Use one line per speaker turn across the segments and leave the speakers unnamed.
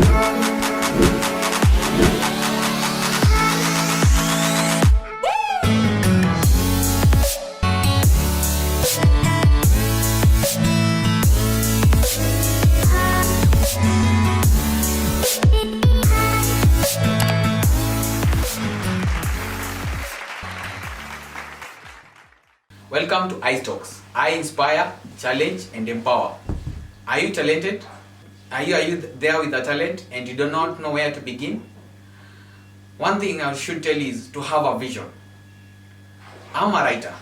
Welcome to iTalks. I inspire, challenge, and empower. Are you talented? Are you there with a talent and you do not know where to begin? One thing I should tell you is to have a vision. I'm a writer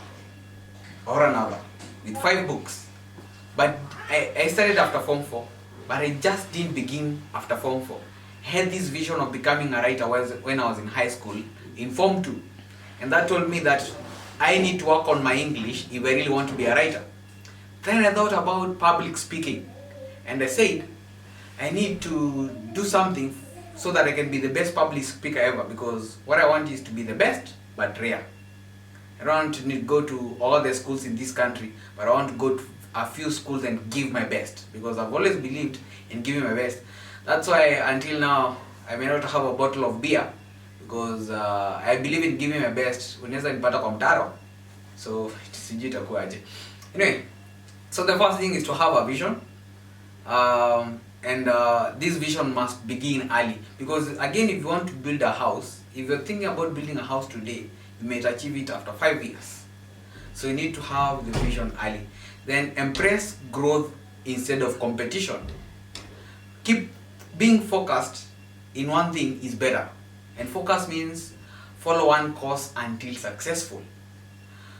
or another with 5 books, but I started after Form 4, but I just didn't begin after Form 4. I had this vision of becoming a writer when I was in high school, in Form 2, and that told me that I need to work on my English if I really want to be a writer. Then I thought about public speaking, and I said, I need to do something so that I can be the best public speaker ever, because what I want is to be the best, but rare. I don't want to go to all the schools in this country, but I want to go to a few schools and give my best, because I've always believed in giving my best. That's why until now, I may not have a bottle of beer, because I believe in giving my best. Unaweza nipata kwa mtaro, so sijui itakuwaje. Anyway, so the first thing is to have a vision, and this vision must begin early, because again, if you want to build a house, if you're thinking about building a house today, you may achieve it after 5 years. So you need to have the vision early. Then embrace growth instead of competition. Keep being focused in one thing is better. And focus means follow one course until successful.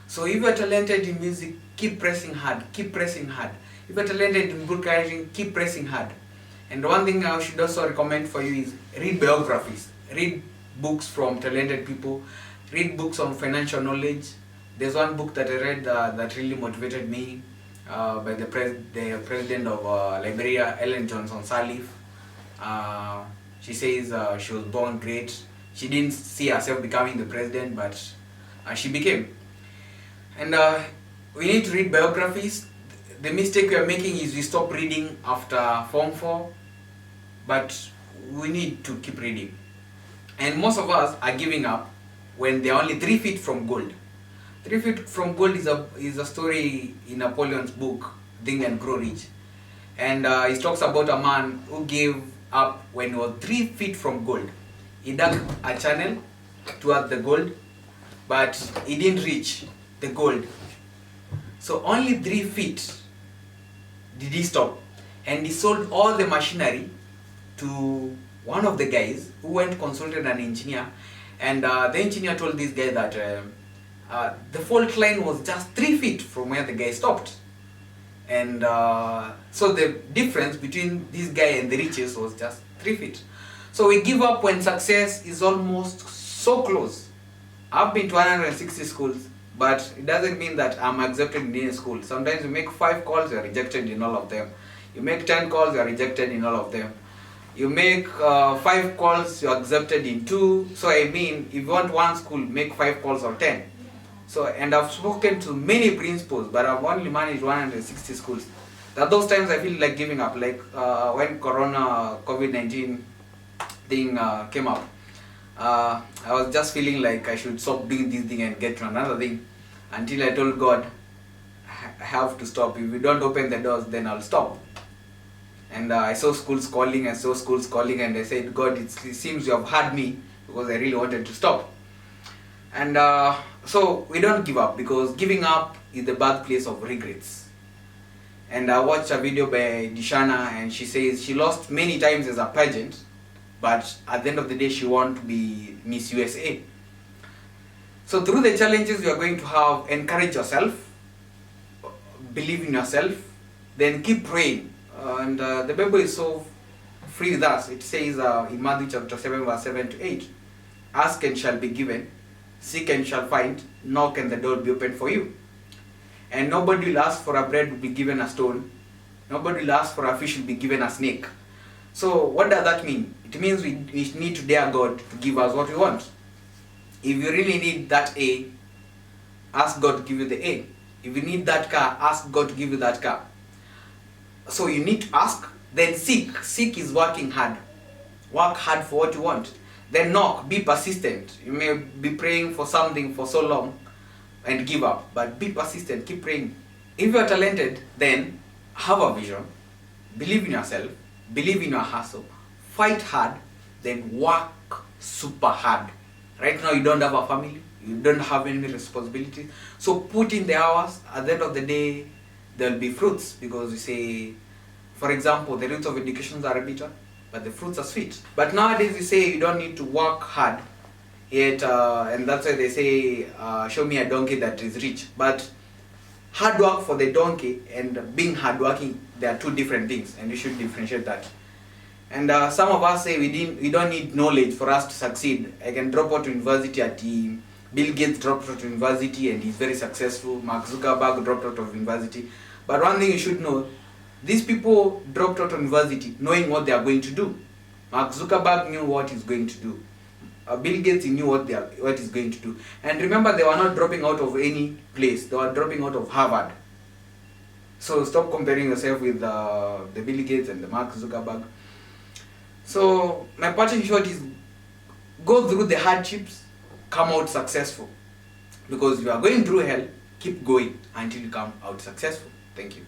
So if you're talented in music, keep pressing hard, keep pressing hard. If you're talented in book writing, keep pressing hard. And one thing I should also recommend for you is read biographies. Read books from talented people. Read books on financial knowledge. There's one book that I read that really motivated me by the president of Liberia, Ellen Johnson Sirleaf. She says she was born great. She didn't see herself becoming the president, but she became. And we need to read biographies. The mistake we are making is we stop reading after Form 4, but we need to keep reading. And most of us are giving up when they are only 3 feet from gold. 3 feet from gold is a story in Napoleon's book, Think and Grow Rich. And he talks about a man who gave up when he was 3 feet from gold. He dug a channel towards the gold, but he didn't reach the gold. So only 3 feet did he stop, and he sold all the machinery to one of the guys who went consulted an engineer, and the engineer told this guy that the fault line was just 3 feet from where the guy stopped. And so the difference between this guy and the riches was just 3 feet. So we give up when success is almost so close. I've been to 160 schools, but it doesn't mean that I'm accepted in any school. Sometimes you make 5 calls, you're rejected in all of them. You make 10 calls, you're rejected in all of them. You make 5 calls, you're accepted in 2. So I mean, if you want one school, make 5 calls or 10. So, and I've spoken to many principals, but I've only managed 160 schools. At those times I feel like giving up, like when COVID-19 thing came up. I was just feeling like I should stop doing this thing and get to another thing, until I told God, I have to stop. If you don't open the doors, then I'll stop. And I saw schools calling, and I said, God, it seems you have heard me, because I really wanted to stop. And so we don't give up, because giving up is the birthplace of regrets. And I watched a video by Dishana, and she says she lost many times as a pageant, but at the end of the day she wanted to be Miss USA. So through the challenges you are going to have, encourage yourself, believe in yourself, then keep praying. And the Bible is so free with us. It says in Matthew chapter 7 verse 7 to 8, ask and shall be given, seek and shall find, knock and the door will be opened for you. And nobody will ask for a bread will be given a stone, nobody will ask for a fish will be given a snake. So what does that mean? It means we need to dare God to give us what we want. If you really need that A, ask God to give you the A. If you need that car, ask God to give you that car. So you need to ask, then seek. Seek is working hard. Work hard for what you want. Then knock, be persistent. You may be praying for something for so long and give up, but be persistent, keep praying. If you are talented, then have a vision, believe in yourself, believe in your hustle, fight hard, then work super hard. Right now you don't have a family, you don't have any responsibilities, so put in the hours. At the end of the day, there will be fruits, because you say, for example, the roots of education are bitter, but the fruits are sweet. But nowadays you say you don't need to work hard, yet, and that's why they say, show me a donkey that is rich. But hard work for the donkey and being hardworking, they are two different things, and you should differentiate that. And some of us say we don't need knowledge for us to succeed. I can drop out to university at Bill Gates dropped out of university and he's very successful. Mark Zuckerberg dropped out of university. But one thing you should know, these people dropped out of university knowing what they are going to do. Mark Zuckerberg knew what he's going to do. Bill Gates knew what he's going to do. And remember, they were not dropping out of any place. They were dropping out of Harvard. So stop comparing yourself with the Bill Gates and the Mark Zuckerberg. So my part in short is, go through the hardships, come out successful. Because if you are going through hell, keep going until you come out successful. Thank you.